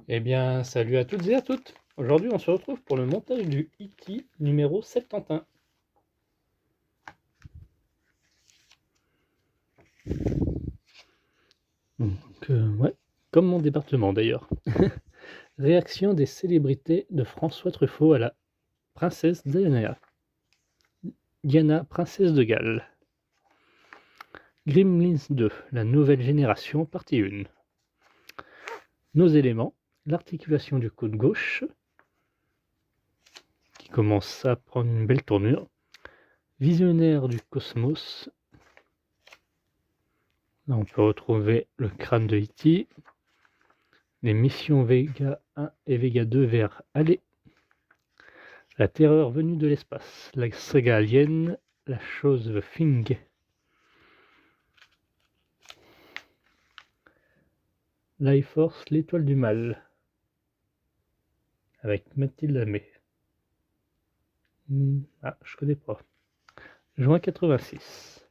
Eh bien, salut à toutes et à toutes. Aujourd'hui, on se retrouve pour le montage du E.T. numéro 71. Ouais, comme mon département d'ailleurs. Réaction des célébrités de François Truffaut à la princesse Diana. Diana, princesse de Galles. Gremlins 2, la nouvelle génération, partie 1. Nos éléments, l'articulation du coude gauche, qui commence à prendre une belle tournure. Visionnaire du cosmos. Là, on peut retrouver le crâne de E.T. Les missions Vega 1 et Vega 2 vers Aller. La terreur venue de l'espace. La saga Alien. La chose The Thing. Life Force, l'étoile du mal. Avec Mathilde Amé. Ah, je connais pas. Juin 86.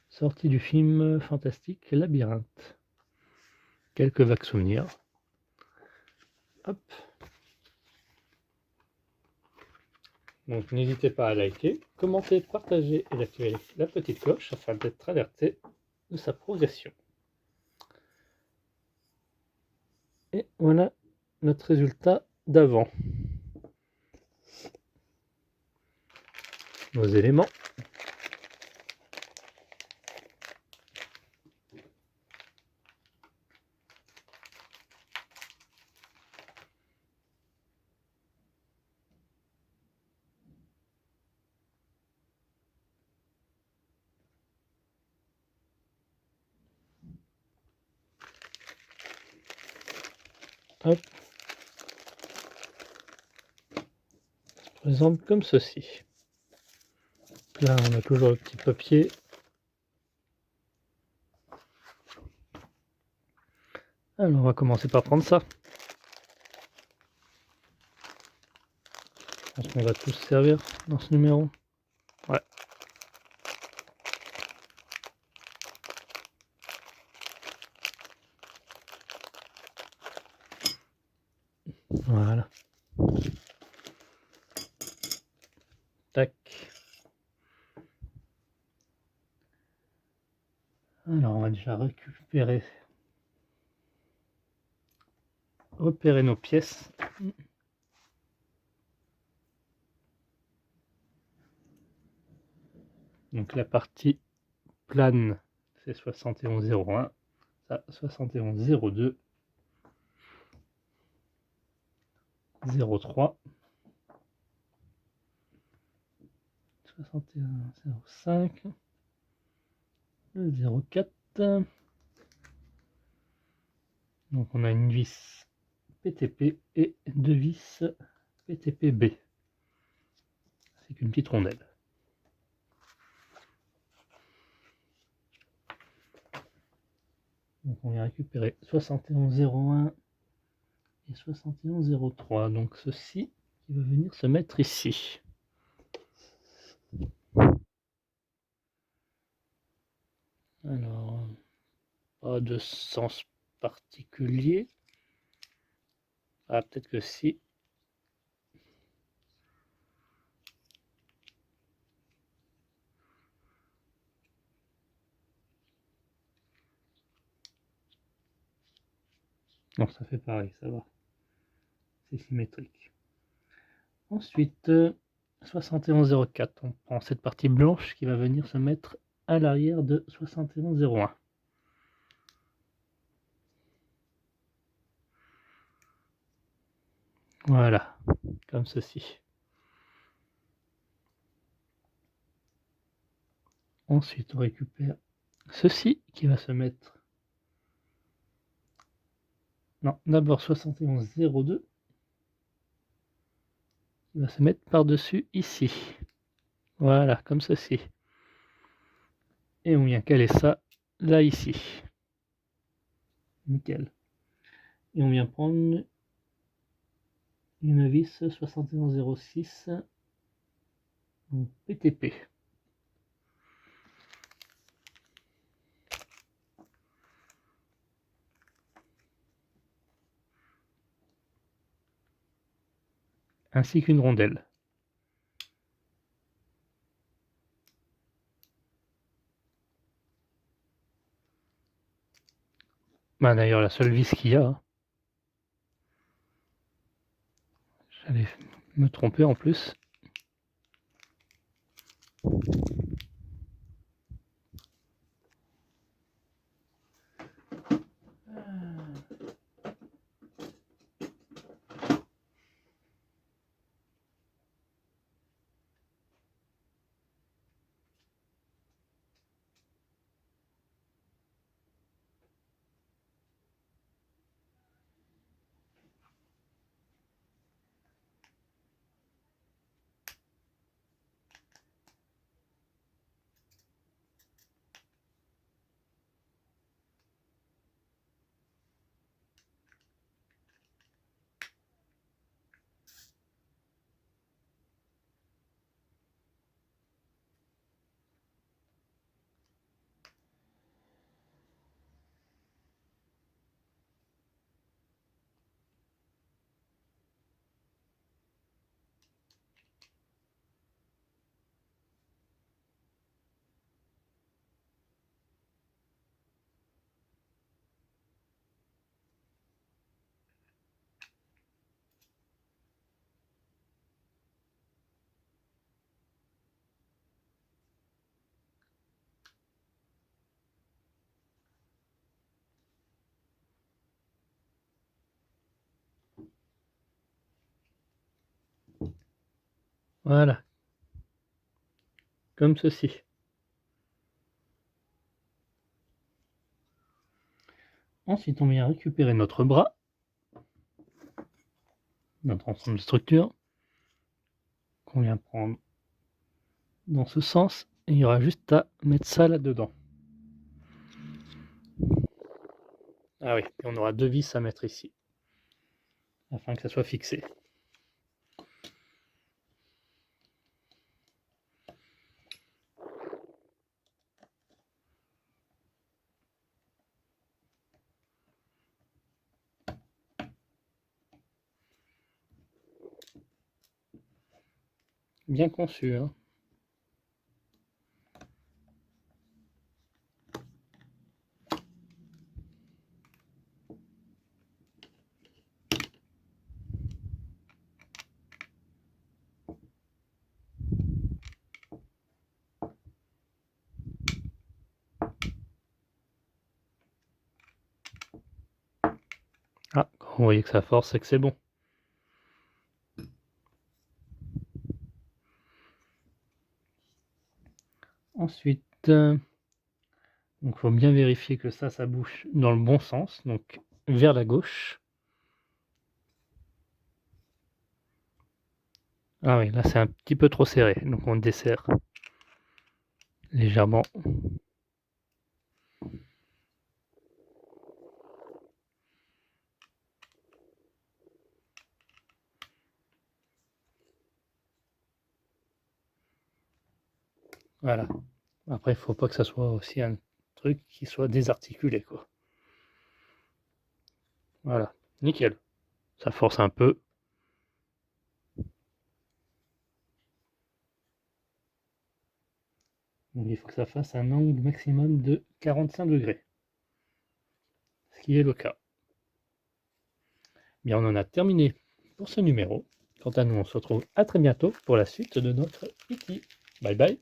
Sortie du film fantastique Labyrinthe. Quelques vagues souvenirs. Hop. Donc n'hésitez pas à liker, commenter, partager et d'activer la petite cloche afin d'être alerté de sa progression. Et voilà notre résultat d'avant. Nos éléments. Hop. Ça se présente comme ceci. Là, on a toujours le petit papier. Alors, on va commencer par prendre ça. Je pense qu'on va tous se servir dans ce numéro. Ouais. Voilà. Tac. Alors, on va déjà repérer nos pièces. Donc, la partie plane, c'est 7101. Ça, 7102. 03. 6105. Le 04. Donc, on a une vis PTP et deux vis PTP-B. C'est qu'une petite rondelle. Donc on vient récupérer 7101 et 7103. Donc ceci qui va venir se mettre ici. Alors, pas de sens particulier. Ah, peut-être que si. Non, ça fait pareil, ça va. C'est symétrique. Ensuite, 7104. On prend cette partie blanche qui va venir se mettre à l'arrière de 7101. Voilà, comme ceci. Ensuite, on récupère ceci qui va se mettre. Non, d'abord 7102 qui va se mettre par-dessus ici. Voilà, comme ceci. Et on vient caler ça là, ici. Nickel. Et on vient prendre une vis 7106 PTP. ainsi qu'une rondelle. Bah, d'ailleurs, la seule vis qu'il y a, hein. J'allais me tromper en plus. Voilà, comme ceci. Ensuite, on vient récupérer notre bras, notre ensemble de structure, qu'on vient prendre dans ce sens, et il y aura juste à mettre ça là-dedans. Ah oui, et on aura 2 vis à mettre ici, afin que ça soit fixé. Bien conçu, hein. Ah, quand vous voyez que ça force, c'est que c'est bon. Ensuite, donc faut bien vérifier que ça bouge dans le bon sens, donc vers la gauche. Ah oui, là c'est un petit peu trop serré, donc on desserre légèrement. Voilà. Après, il faut pas que ça soit aussi un truc qui soit désarticulé, quoi. Voilà, nickel. Ça force un peu. Donc il faut que ça fasse un angle maximum de 45 degrés. Ce qui est le cas. Bien, on en a terminé pour ce numéro. Quant à nous, on se retrouve à très bientôt pour la suite de notre IT. Bye bye.